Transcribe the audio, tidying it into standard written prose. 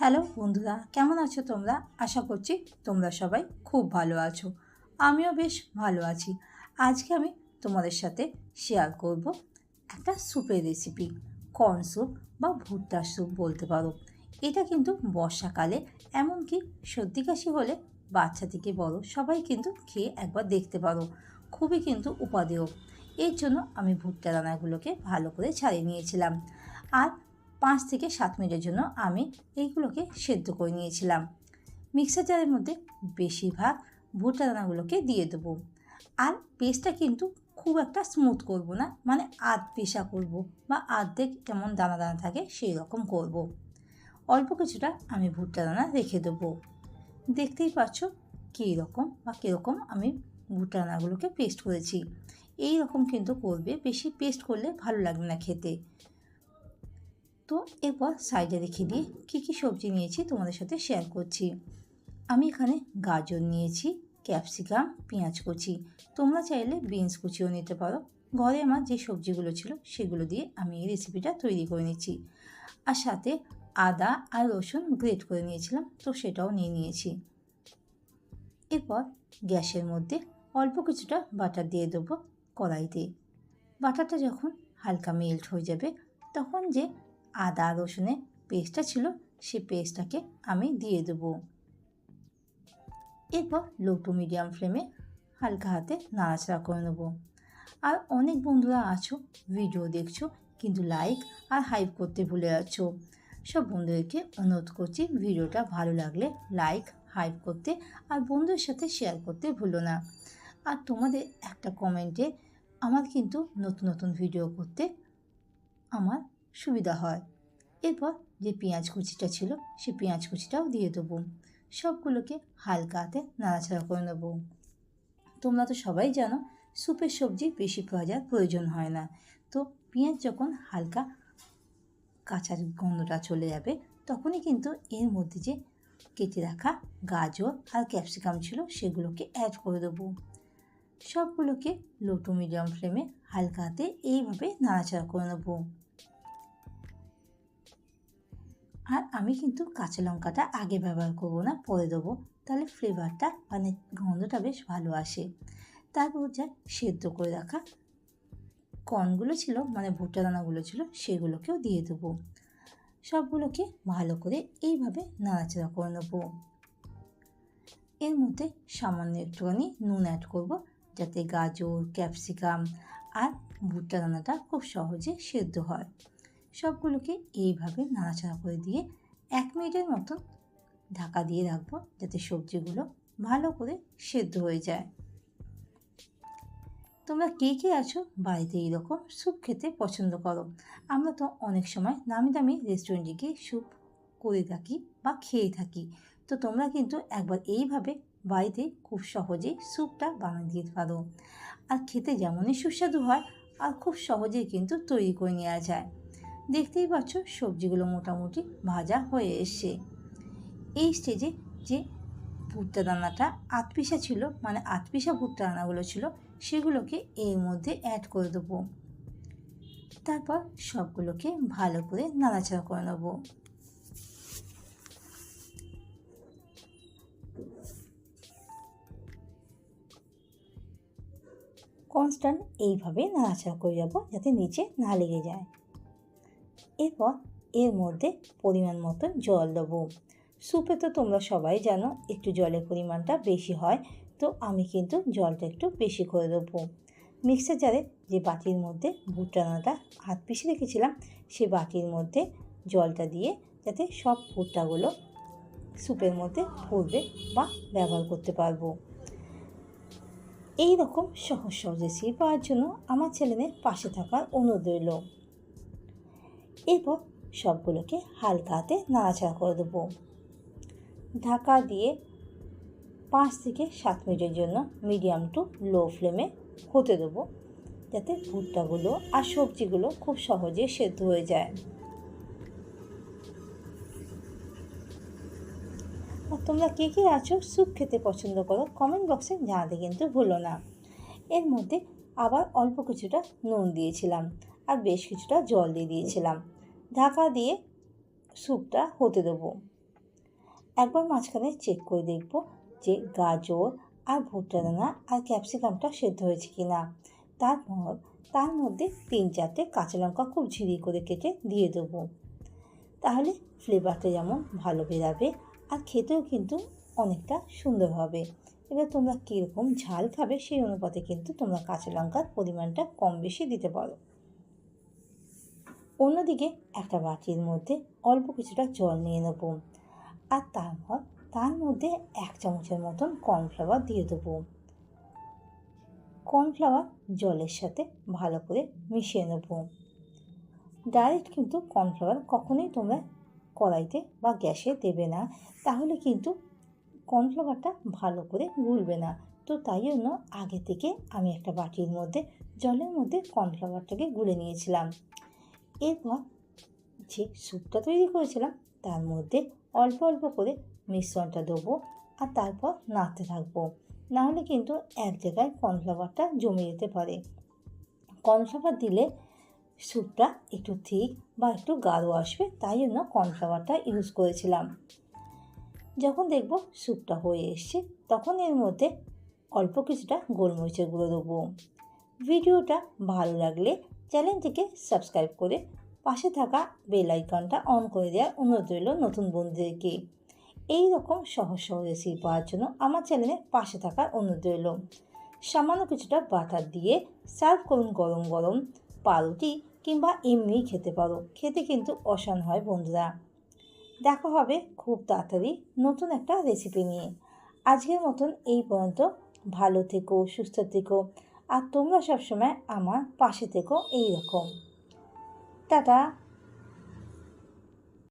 Hello বন্ধুরা, কেমন আছো তোমরা? আশা করছি তোমরা সবাই খুব ভালো আছো। আমিও বেশ ভালো আছি। আজকে আমি তোমাদের সাথে শেয়ার করব একটা স্যুপের রেসিপি। কর্ন স্যুপ বা ভুট্টার স্যুপ বলতে পারো। এটা কিন্তু বর্ষাকালে, এমনকি সর্দি কাশি হলে বাচ্চা থেকে বড় সবাই কিন্তু খেয়ে একবার দেখতে পারো। খুবই কিন্তু উপাদেয়। এর জন্য আমি ভুট্টা দানাগুলোকে ভালো করে ছাড়িয়ে নিয়েছিলাম। আর 5 থেকে 7 মিনিটের জন্য আমি এইগুলোকে সেদ্ধ করে নিয়েছিলাম। মিক্সার জারের মধ্যে বেশিরভাগ ভুট্টা দানাগুলোকে দিয়ে দেবো। আর পেস্টটা কিন্তু খুব একটা স্মুথ করব না, মানে আধ পেশা করব বা আর্ধেক যেমন দানা দানা থাকে সেই রকম করব। অল্প কিছুটা আমি ভুট্টা দানা রেখে দেবো। দেখতেই পাচ্ছ কীরকম আমি ভুট্টা দানাগুলোকে পেস্ট করেছি। এই রকম কিন্তু করবে, বেশি পেস্ট করলে ভালো লাগবে না খেতে। তো এরপর সাইডে রেখে দিয়ে কী সবজি নিয়েছি তোমাদের সাথে শেয়ার করছি। আমি এখানে গাজর নিয়েছি, ক্যাপসিকাম, পেঁয়াজ কুচি। তোমরা চাইলে বিনস কুচিও নিতে পারো। ঘরে আমার যে সবজিগুলো ছিল সেগুলো দিয়ে আমি এই রেসিপিটা তৈরি করে নিচ্ছি। আর সাথে আদা আর রসুন গ্রেট করে নিয়েছিলাম, তো সেটাও নিয়ে নিয়েছি। এরপর গ্যাসের মধ্যে অল্প কিছুটা বাটার দিয়ে দেবো কড়াইতে। বাটারটা যখন হালকা মেল্ট হয়ে যাবে তখন যে আদা রসুনের পেস্টটা ছিল সেই পেস্টটাকে আমি দিয়ে দেবো। এরপর লো টু মিডিয়াম ফ্লেমে হালকা হাতে নাড়াচাড়া করে নেবো। আর অনেক বন্ধুরা আছো ভিডিও দেখছো কিন্তু লাইক আর হাইপ করতে ভুলে যাচ্ছো। সব বন্ধুদেরকে অনুরোধ করছি ভিডিওটা ভালো লাগলে লাইক হাইপ করতে আর বন্ধুদের সাথে শেয়ার করতে ভুলো না। আর তোমাদের একটা কমেন্টে আমার কিন্তু নতুন নতুন ভিডিও করতে আমার সুবিধা হয়। এরপর যে পেঁয়াজ কুচিটা ছিল সেই পেঁয়াজ কুচিটাও দিয়ে দেবো। সবগুলোকে হালকা হাতে নাড়াচাড়া করে নেব। তোমরা তো সবাই জানো স্যুপের সবজি বেশি ভাজার প্রয়োজন হয় না। তো পেঁয়াজ যখন হালকা কাঁচা গন্ধটা চলে যাবে তখনই কিন্তু এর মধ্যে যে কেটে রাখা গাজর আর ক্যাপসিকাম ছিল সেগুলোকে অ্যাড করে দেবো। সবগুলোকে লো টু মিডিয়াম ফ্লেমে হালকা হাতে এইভাবে নাড়াচাড়া করে নেব। আর আমি কিন্তু কাঁচা লঙ্কাটা আগে ব্যবহার করব না, পরে দেবো, তাহলে ফ্লেভারটা মানে গন্ধটা বেশ ভালো আসে। তারপর যা সেদ্ধ করে রাখা কর্নগুলো ছিল মানে ভুট্টা দানাগুলো ছিল সেগুলোকেও দিয়ে দেবো। সবগুলোকে ভালো করে এইভাবে নাড়াচাড়া করে নেব। এর মধ্যে সামান্য একটুখানি নুন অ্যাড করব যাতে গাজর ক্যাপসিকাম আর ভুট্টা দানাটা খুব সহজে সেদ্ধ হয়। সবগুলোকে এইভাবে নাড়াচাড়া করে দিয়ে 1 মিনিটের মতো ঢাকা দিয়ে রাখবো যাতে সবজিগুলো ভালো করে সেদ্ধ হয়ে যায়। তোমরা কে আছো বাড়িতে এইরকম স্যুপ খেতে পছন্দ করো? আমরা তো অনেক সময় নামি দামি রেস্টুরেন্টে গিয়ে স্যুপ করে থাকি বা খেয়ে থাকি। তো তোমরা কিন্তু একবার এইভাবে বাড়িতে খুব সহজেই স্যুপটা বানিয়ে দিতে পারো। আর খেতে যেমনই সুস্বাদু হয় আর খুব সহজেই কিন্তু তৈরি করে নেওয়া যায়। দেখতেই পাচ্ছ সবজিগুলো মোটামুটি ভাজা হয়ে এসছে। এই স্টেজে যে ভুট্টা দানাটা আধপিসা ছিল মানে আধপিসা ভুট্টা দানাগুলো ছিল সেগুলোকে এর মধ্যে অ্যাড করে দেবো। তারপর সবগুলোকে ভালো করে নাড়াচাড়া করে নেব। কনস্ট্যান্ট এইভাবে নাড়াচাড়া করে যাব যাতে নিচে না লেগে যায়। এরপর এর মধ্যে পরিমাণ মতো জল দেবো। স্যুপে তো তোমরা সবাই জানো একটু জলের পরিমাণটা বেশি হয়, তো আমি কিন্তু জলটা একটু বেশি করে দেবো। মিক্সার জারে যে বাটির মধ্যে ভুট্টা দানাটা হাত পিষে রেখেছিলাম সেই বাটির মধ্যে জলটা দিয়ে যাতে সব ভুট্টাগুলো স্যুপের মধ্যে পড়বে বা ব্যবহার করতে পারবো। এই রকম সহজ রেসিপি পাওয়ার জন্য আমার চ্যানেলের পাশে থাকার অনুরোধ রইল। এরপর সবগুলোকে হালকা হাতে নাড়াচাড়া করে দেবো। ঢাকা দিয়ে 5 থেকে 7 মিনিটের জন্য মিডিয়াম টু লো ফ্লেমে হতে দেবো যাতে ভুট্টাগুলো আর সবজিগুলো খুব সহজে সেদ্ধ হয়ে যায়। আর তোমরা কে আছো স্যুপ খেতে পছন্দ করো কমেন্ট বক্সে জানাতে কিন্তু ভুলো না। এর মধ্যে আবার অল্প কিছুটা নুন দিয়েছিলাম আর বেশ কিছুটা জল দিয়ে দিয়েছিলাম। ঢাকা দিয়ে স্যুপটা হতে দেবো। একবার মাঝখানে চেক করে দেখব যে গাজর আর ভুট্টা দানা আর ক্যাপসিকামটা সেদ্ধ হয়েছে কি না। তারপর তার মধ্যে 3-4টে কাঁচা লঙ্কা খুব ঝিরি করে কেটে দিয়ে দেবো। তাহলে ফ্লেভারটা যেমন ভালো বেরাবে আর খেতেও কিন্তু অনেকটা সুন্দর হবে। এবার তোমরা কীরকম ঝাল খাবে সেই অনুপাতে কিন্তু তোমরা কাঁচা লঙ্কার পরিমাণটা কম বেশি দিতে পারো। অন্যদিকে একটা বাটির মধ্যে অল্প কিছুটা জল নিয়ে নেবো আর তারপর তার মধ্যে 1 চামচের মতন কর্নফ্লাওয়ার দিয়ে দেবো। কর্নফ্লাওয়ার জলের সাথে ভালো করে মিশিয়ে নেবো। ডাইরেক্ট কিন্তু কর্নফ্লাওয়ার কখনোই তোমরা কড়াইতে বা গ্যাসে দেবে না, তাহলে কিন্তু কর্নফ্লাওয়ারটা ভালো করে গুলবে না। তো তাই জন্য আগে থেকে আমি একটা বাটির মধ্যে জলের মধ্যে কর্নফ্লাওয়ারটাকে গুলে নিয়েছিলাম। এরপর যে স্যুপটা তৈরি করেছিলাম তার মধ্যে অল্প অল্প করে মিশ্রণটা দেবো আর তারপর নাড়তে থাকবো, নাহলে কিন্তু এক জায়গায় কর্নফ্লাওয়ারটা জমে যেতে পারে। কর্নফ্লাওয়ার দিলে স্যুপটা একটু থিক বা একটু গাঢ় আসবে, তাই জন্য কর্নফ্লাওয়ারটা ইউজ করেছিলাম। যখন দেখব স্যুপটা হয়ে এসছে তখন এর মধ্যে অল্প কিছুটা গোলমরিচের গুঁড়ো দেবো। ভিডিওটা ভালো লাগলে চ্যানেলটিকে সাবস্ক্রাইব করে পাশে থাকা বেল আইকনটা অন করে দেওয়ার অনুরোধ রইল নতুন বন্ধুদেরকে। এই রকম সহজ সহজ রেসিপি পাওয়ার জন্য আমার চ্যানেলের পাশে থাকার অনুরোধ রইল। সামান্য কিছুটা বাটার দিয়ে সার্ভ করুন গরম গরম পাউরুটি কিংবা এমনিই খেতে পারো, খেতে কিন্তু অসাধারণ হয় বন্ধুরা। দেখা হবে খুব তাড়াতাড়ি নতুন একটা রেসিপি নিয়ে। আজকের মতন এই পর্যন্ত। ভালো থেকো, সুস্থ থেকো আর তোমরা সবসময় আমার পাশে থেকো এই রকম। টাটা।